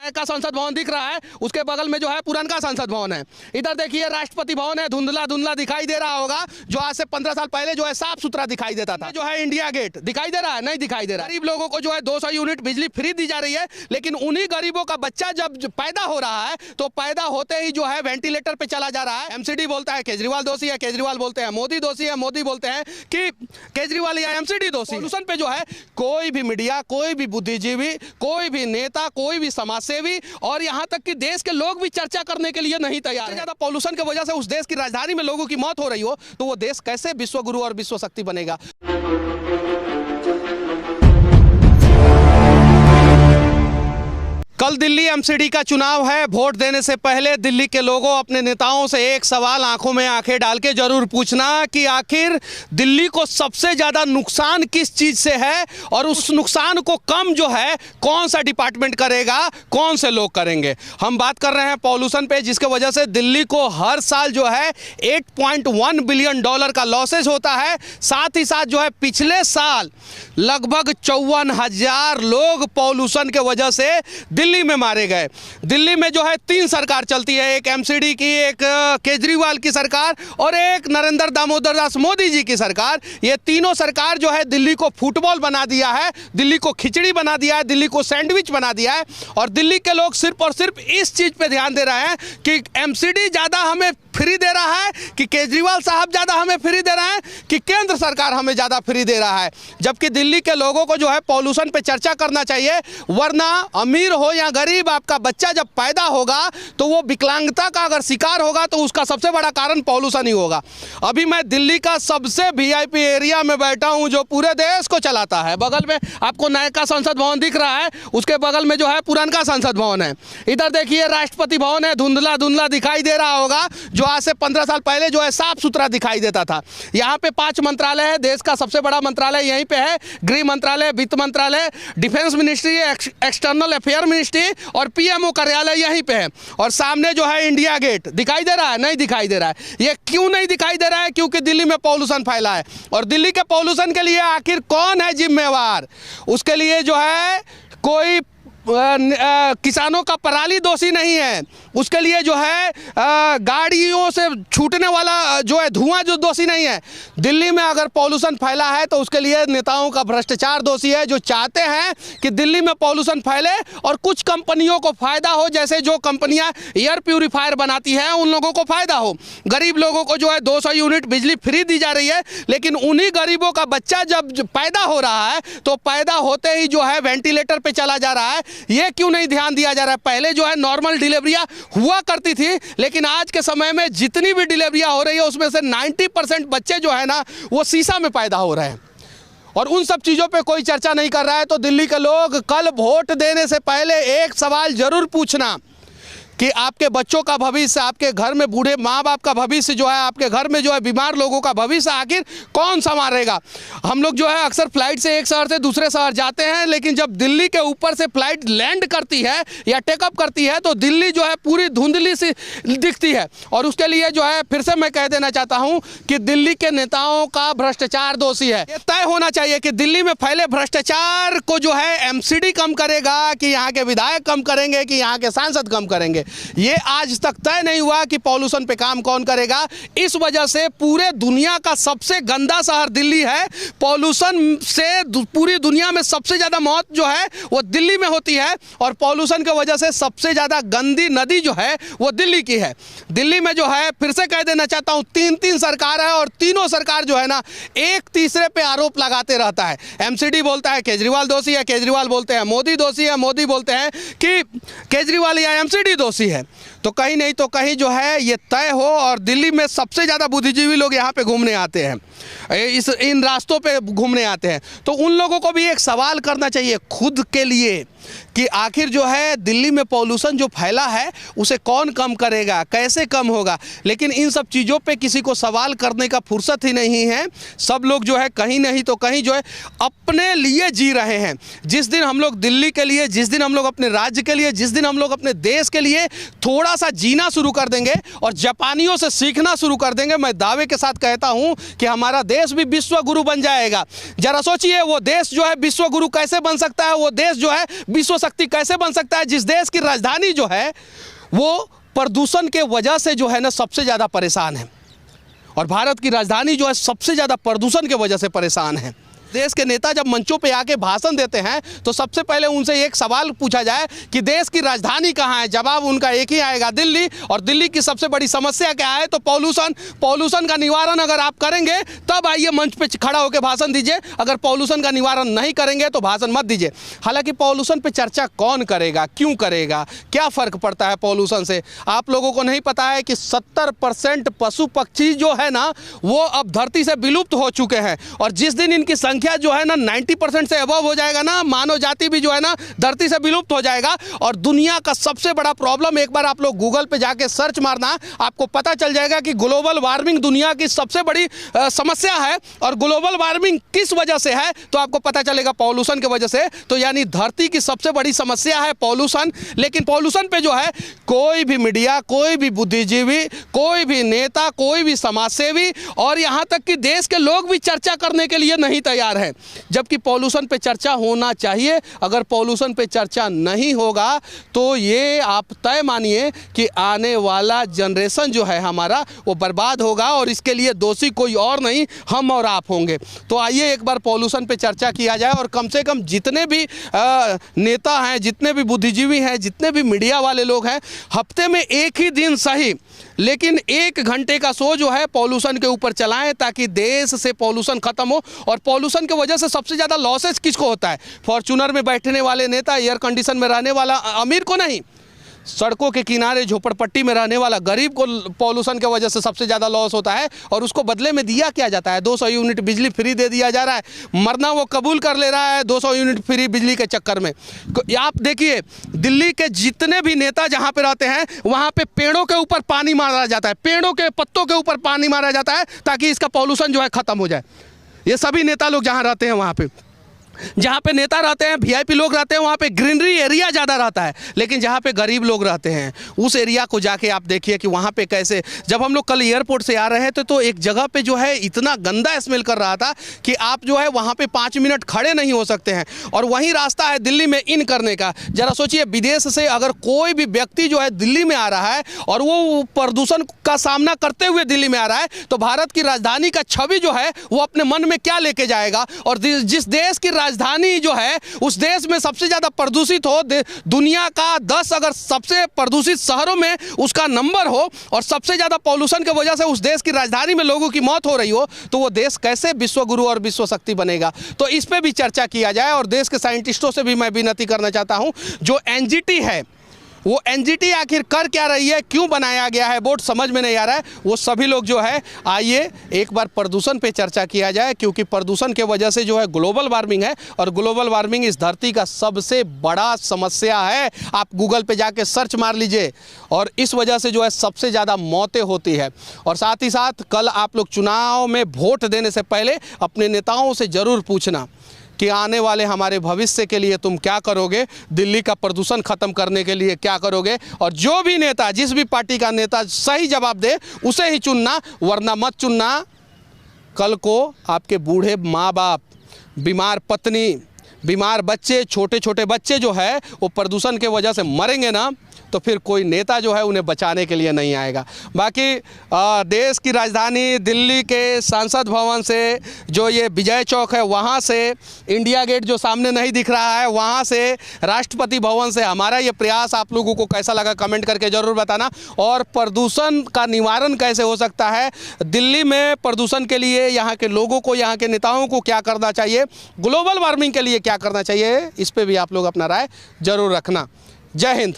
का संसद भवन दिख रहा है, उसके बगल में जो है पुराना संसद भवन है। इधर देखिए राष्ट्रपति भवन है, धुंधला धुंधला दिखाई दे रहा होगा, जो आज से 15 साल पहले जो है साफ सुथरा दिखाई देता था। जो है इंडिया गेट दिखाई दे रहा है, नहीं दिखाई दे रहा। गरीब लोगों को जो है 200 यूनिट बिजली फ्री दी जा रही है, लेकिन उन्हीं गरीबों का बच्चा जब पैदा हो रहा है तो पैदा होते ही जो है वेंटिलेटर पे चला जा रहा है। एमसीडी बोलता है केजरीवाल दोषी है, केजरीवाल बोलते हैं मोदी दोषी है, मोदी बोलते हैं कि केजरीवाल या एमसीडी दोषी। पॉल्यूशन पे जो है कोई भी मीडिया, कोई भी बुद्धिजीवी, कोई भी नेता, कोई भी समाजसेवी और यहाँ तक कि देश के लोग भी चर्चा करने के लिए नहीं तैयार है। ज्यादा पॉल्यूशन की वजह से उस देश की राजधानी में लोगों की मौत हो रही हो तो वो देश कैसे विश्व गुरु और विश्व शक्ति बनेगा। कल दिल्ली एमसीडी का चुनाव है। वोट देने से पहले दिल्ली के लोगों अपने नेताओं से एक सवाल आंखों में आंखें डाल के जरूर पूछना कि आखिर दिल्ली को सबसे ज़्यादा नुकसान किस चीज़ से है और उस नुकसान को कम जो है कौन सा डिपार्टमेंट करेगा, कौन से लोग करेंगे। हम बात कर रहे हैं पॉल्यूशन पे, जिसके वजह से दिल्ली को हर साल जो है $8.1 बिलियन का लॉसेज होता है। साथ ही साथ जो है पिछले साल लगभग 54,000 लोग पॉल्यूशन के वजह से दिल्ली में मारे गए। दिल्ली में जो है 3 सरकार चलती है, एक एमसीडी की, एक केजरीवाल की सरकार और एक नरेंद्र दामोदर दास मोदी जी की सरकार। ये तीनों सरकार जो है दिल्ली को फुटबॉल बना दिया है, दिल्ली को खिचड़ी बना दिया है, दिल्ली को सैंडविच बना दिया है। और दिल्ली के लोग सिर्फ और सिर्फ इस चीज पे ध्यान दे रहे हैं कि एमसीडी ज्यादा हमें फ्री दे रहा है, कि केजरीवाल साहब ज्यादा हमें फ्री दे रहे हैं, कि केंद्र सरकार हमें ज्यादा फ्री दे रहा है। जबकि दिल्ली के लोगों को जो है पॉल्यूशन पे चर्चा करना चाहिए, वरना अमीर हो या गरीब, आपका बच्चा जब पैदा होगा तो वो विकलांगता का अगर शिकार होगा तो उसका सबसे बड़ा कारण पॉल्यूशन ही होगा। अभी मैं दिल्ली का सबसे वीआईपी एरिया में बैठा हूं जो पूरे देश को चलाता है। बगल में आपको नया का संसद भवन दिख रहा है, उसके बगल में जो है पुराना संसद भवन है। इधर देखिए राष्ट्रपति भवन है, धुंधला धुंधला दिखाई दे रहा होगा, जो आज से 15 साल पहले जो है साफ सुथरा दिखाई देता था। यहाँ पे 5 मंत्रालय है, देश का सबसे बड़ा मंत्रालय यहीं पे है, गृह मंत्रालय, वित्त मंत्रालय, defence ministry, external affair ministry और पीएमओ कार्यालय यहीं पे है। और सामने जो है इंडिया गेट दिखाई दे रहा है, नहीं दिखाई दे रहा है। ये क्यों नहीं दिखाई दे रहा है? क्योंकि दिल्ली में पॉल्यूशन फैला है। और दिल्ली के पॉल्यूशन के लिए आखिर कौन है जिम्मेवार? उसके लिए जो है कोई किसानों का पराली दोषी नहीं है, उसके लिए जो है गाड़ियों से छूटने वाला जो है धुआं जो दोषी नहीं है। दिल्ली में अगर पॉल्यूशन फैला है तो उसके लिए नेताओं का भ्रष्टाचार दोषी है, जो चाहते हैं कि दिल्ली में पॉल्यूशन फैले और कुछ कंपनियों को फायदा हो। जैसे जो कंपनियां एयर प्यूरीफायर बनाती हैं उन लोगों को फायदा हो। गरीब लोगों को जो है 200 यूनिट बिजली फ्री दी जा रही है, लेकिन उन्हीं गरीबों का बच्चा जब पैदा हो रहा है तो पैदा होते ही जो है वेंटिलेटर पे चला जा रहा है। ये क्यों नहीं ध्यान दिया जा रहा है? पहले जो है नॉर्मल डिलीवरियां हुआ करती थी, लेकिन आज के समय में जितनी भी डिलीवरियां हो रही है उसमें से 90% बच्चे जो है ना वो शीशा में पैदा हो रहे हैं। और उन सब चीज़ों पे कोई चर्चा नहीं कर रहा है। तो दिल्ली के लोग कल वोट देने से पहले एक सवाल जरूर पूछना कि आपके बच्चों का भविष्य, आपके घर में बूढ़े माँ बाप का भविष्य जो है, आपके घर में जो है बीमार लोगों का भविष्य आखिर कौन संवारेगा? हम लोग जो है अक्सर फ्लाइट से एक शहर से दूसरे शहर जाते हैं, लेकिन जब दिल्ली के ऊपर से फ्लाइट लैंड करती है या टेकअप करती है तो दिल्ली जो है पूरी धुंधली सी दिखती है। और उसके लिए जो है फिर से मैं कह देना चाहता हूँ कि दिल्ली के नेताओं का भ्रष्टाचार दोषी है। ये तय होना चाहिए कि दिल्ली में फैले भ्रष्टाचार को जो है एमसीडी कम करेगा, कि यहाँ के विधायक कम करेंगे, कि यहाँ के सांसद कम करेंगे। ये आज तक तय नहीं हुआ कि पॉल्यूशन पे काम कौन करेगा। इस वजह से पूरे दुनिया का सबसे गंदा शहर दिल्ली है। पॉल्यूशन से पूरी दुनिया में सबसे ज़्यादा मौत जो है वो दिल्ली में होती है, और पॉल्यूशन की वजह से सबसे ज़्यादा गंदी नदी जो है वो दिल्ली की है। दिल्ली में जो है फिर से कह देना चाहता हूँ 3 सरकार है, और तीनों सरकार जो है ना एक तीसरे पे आरोप लगाते रहता है। एमसीडी बोलता है केजरीवाल दोषी है, केजरीवाल बोलते हैं मोदी दोषी है, मोदी बोलते हैं कि केजरीवाल या एमसीडी दोषी है। तो कहीं नहीं तो कहीं जो है ये तय हो। और दिल्ली में सबसे ज़्यादा बुद्धिजीवी लोग यहाँ पे घूमने आते हैं, इन रास्तों पे घूमने आते हैं। तो उन लोगों को भी एक सवाल करना चाहिए खुद के लिए कि आखिर जो है दिल्ली में पॉल्यूशन जो फैला है उसे कौन कम करेगा, कैसे कम होगा। लेकिन इन सब चीज़ों पे किसी को सवाल करने का फुर्सत ही नहीं है। सब लोग जो है कहीं नहीं तो कहीं जो है अपने लिए जी रहे हैं। जिस दिन हम लोग दिल्ली के लिए, जिस दिन हम लोग अपने राज्य के लिए, जिस दिन हम लोग अपने देश के लिए थोड़ा सा जीना शुरू कर देंगे और जापानियों से सीखना शुरू कर देंगे, मैं दावे के साथ कहता हूँ कि हमारा हमारा देश भी विश्व गुरु बन जाएगा। जरा सोचिए, वो देश जो है विश्व गुरु कैसे बन सकता है, वो देश जो है विश्व शक्ति कैसे बन सकता है, जिस देश की राजधानी जो है वो प्रदूषण के वजह से जो है ना सबसे ज़्यादा परेशान है। और भारत की राजधानी जो है सबसे ज़्यादा प्रदूषण की वजह से परेशान है। देश के नेता जब मंचों पे आके भाषण देते हैं तो सबसे पहले उनसे एक सवाल पूछा जाए कि देश की राजधानी कहाँ है। जवाब उनका एक ही आएगा, दिल्ली। और दिल्ली की सबसे बड़ी समस्या क्या है, तो पॉल्यूशन का निवारण अगर आप करेंगे तब आइए मंच पे खड़ा होकर भाषण दीजिए। अगर पॉल्यूशन का निवारण नहीं करेंगे तो भाषण मत दीजिए। हालांकि पॉल्यूशन पे चर्चा कौन करेगा, क्यों करेगा, क्या फ़र्क पड़ता है पॉल्यूशन से? आप लोगों को नहीं पता है कि 70% पशु पक्षी जो है ना वो अब धरती से विलुप्त हो चुके हैं। और जिस दिन इनकी संख्या जो है ना 90% से अबव हो जाएगा ना, मानव जाति भी जो है ना धरती से विलुप्त हो जाएगा। और दुनिया का सबसे बड़ा प्रॉब्लम, एक बार आप लोग गूगल पे जाके सर्च मारना, आपको पता चल जाएगा कि ग्लोबल वार्मिंग दुनिया की सबसे बड़ी समस्या है। और ग्लोबल वार्मिंग किस वजह से है, तो आपको पता चलेगा पॉल्यूशन की वजह से। तो यानी धरती की सबसे बड़ी समस्या है पॉल्यूशन। लेकिन पॉल्यूशन पे जो है कोई भी मीडिया, कोई भी बुद्धिजीवी, कोई भी नेता, कोई भी समाजसेवी और यहाँ तक कि देश के लोग भी चर्चा करने के लिए नहीं तैयार है। जबकि पॉल्यूशन पे चर्चा होना चाहिए। अगर पॉल्यूशन पे चर्चा नहीं होगा तो ये आप तय मानिए कि आने वाला जनरेशन जो है हमारा वो बर्बाद होगा। और इसके लिए दोषी कोई और नहीं, हम और आप होंगे। तो आइए एक बार पॉल्यूशन पे चर्चा किया जाए। और कम से कम जितने भी नेता हैं, जितने भी बुद्धिजीवी हैं, जितने भी मीडिया वाले लोग हैं, हफ्ते में एक ही दिन सही लेकिन 1 घंटे का शो जो है पॉल्यूशन के ऊपर चलाएं, ताकि देश से पॉल्यूशन खत्म हो। और पॉल्यूशन की वजह से सबसे ज़्यादा लॉसेस किसको होता है? फॉर्च्यूनर में बैठने वाले नेता, एयर कंडीशन में रहने वाला अमीर को नहीं, सड़कों के किनारे झोपड़पट्टी में रहने वाला गरीब को पॉल्यूशन की वजह से सबसे ज़्यादा लॉस होता है। और उसको बदले में दिया क्या जाता है? 200 यूनिट बिजली फ्री दे दिया जा रहा है। मरना वो कबूल कर ले रहा है 200 यूनिट फ्री बिजली के चक्कर में। आप देखिए, दिल्ली के जितने भी नेता जहाँ पे रहते हैं वहाँ पे पेड़ों के ऊपर पानी मारा जाता है, पेड़ों के पत्तों के ऊपर पानी मारा जाता है ताकि इसका पॉल्यूशन जो है ख़त्म हो जाए। ये सभी नेता लोग जहाँ रहते हैं, वहाँ पे जहाँ पे नेता रहते हैं, वीआईपी लोग रहते हैं, वहाँ पे ग्रीनरी एरिया ज़्यादा रहता है। लेकिन जहाँ पे गरीब लोग रहते हैं उस एरिया को जाके आप देखिए कि वहाँ पे कैसे। जब हम लोग कल एयरपोर्ट से आ रहे थे तो एक जगह पे जो है इतना गंदा स्मेल कर रहा था कि आप जो है वहाँ पे 5 मिनट खड़े नहीं हो सकते हैं। और वहीं रास्ता है दिल्ली में इन करने का। ज़रा सोचिए, विदेश से अगर कोई भी व्यक्ति जो है दिल्ली में आ रहा है और वो प्रदूषण का सामना करते हुए दिल्ली में आ रहा है, तो भारत की राजधानी का छवि जो है वो अपने मन में क्या लेके जाएगा? और जिस देश की राजधानी जो है उस देश में सबसे ज्यादा प्रदूषित हो, दुनिया का 10 अगर सबसे प्रदूषित शहरों में उसका नंबर हो और सबसे ज्यादा पॉल्यूशन की वजह से उस देश की राजधानी में लोगों की मौत हो रही हो, तो वो देश कैसे विश्व गुरु और विश्व शक्ति बनेगा? तो इस पे भी चर्चा किया जाए। और देश के साइंटिस्टों से भी मैं विनती करना चाहता हूं, जो एनजीटी है वो एनजीटी आखिर कर क्या रही है, क्यों बनाया गया है बोर्ड, समझ में नहीं आ रहा है। वो सभी लोग जो है आइए एक बार प्रदूषण पे चर्चा किया जाए, क्योंकि प्रदूषण के वजह से जो है ग्लोबल वार्मिंग है। और ग्लोबल वार्मिंग इस धरती का सबसे बड़ा समस्या है। आप गूगल पे जाके सर्च मार लीजिए। और इस वजह से जो है सबसे ज़्यादा मौतें होती है। और साथ ही साथ कल आप लोग चुनाव में वोट देने से पहले अपने नेताओं से ज़रूर पूछना कि आने वाले हमारे भविष्य के लिए तुम क्या करोगे, दिल्ली का प्रदूषण खत्म करने के लिए क्या करोगे। और जो भी नेता, जिस भी पार्टी का नेता सही जवाब दे उसे ही चुनना, वरना मत चुनना। कल को आपके बूढ़े माँ बाप, बीमार पत्नी, बीमार बच्चे, छोटे छोटे बच्चे जो है वो प्रदूषण के वजह से मरेंगे ना, तो फिर कोई नेता जो है उन्हें बचाने के लिए नहीं आएगा। बाकी देश की राजधानी दिल्ली के संसद भवन से जो ये विजय चौक है वहाँ से, इंडिया गेट जो सामने नहीं दिख रहा है वहाँ से, राष्ट्रपति भवन से हमारा ये प्रयास आप लोगों को कैसा लगा कमेंट करके ज़रूर बताना। और प्रदूषण का निवारण कैसे हो सकता है, दिल्ली में प्रदूषण के लिए यहाँ के लोगों को, यहाँ के नेताओं को क्या करना चाहिए, ग्लोबल वार्मिंग के लिए क्या करना चाहिए, इस पर भी आप लोग अपना राय ज़रूर रखना। जय हिंद।